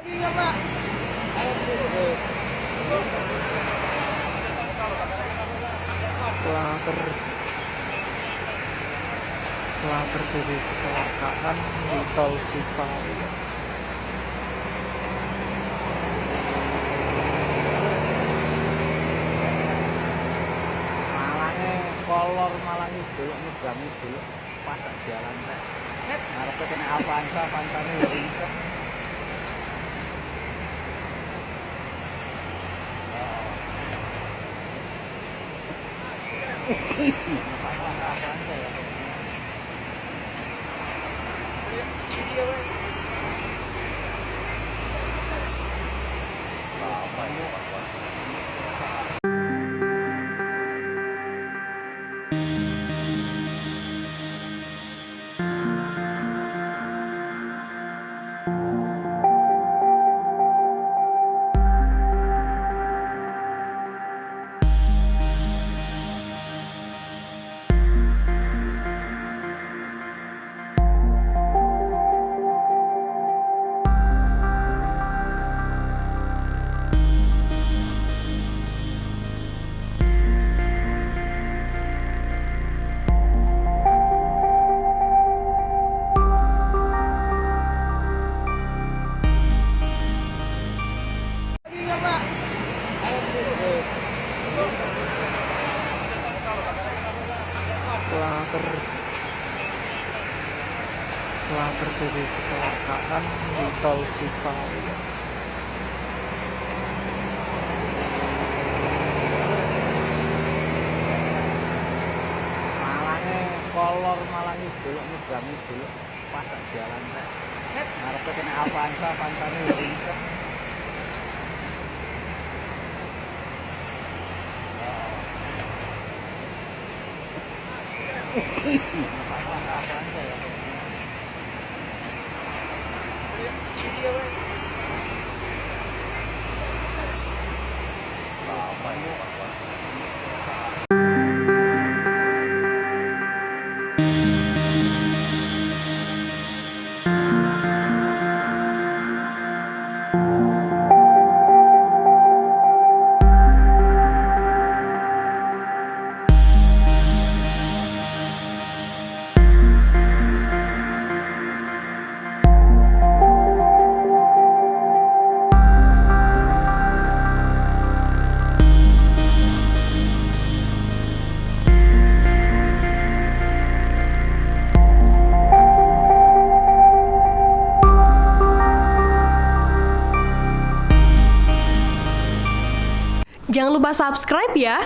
Telah terjadi kecelakaan di tol Cipali. Malangnya kolor malang itu nyebrang itu pas jalan teh. Ngarepnya kena Avanza-nya ya ringsek. Avanza ya. Telah terjadi kecelakaan di tol Cipali. Malangnya kolor malang itu nyebrang itu pas jalan teh. Ngarepnya kena Avanza-nya ya ringsek. Avanza ya. Jangan lupa subscribe ya.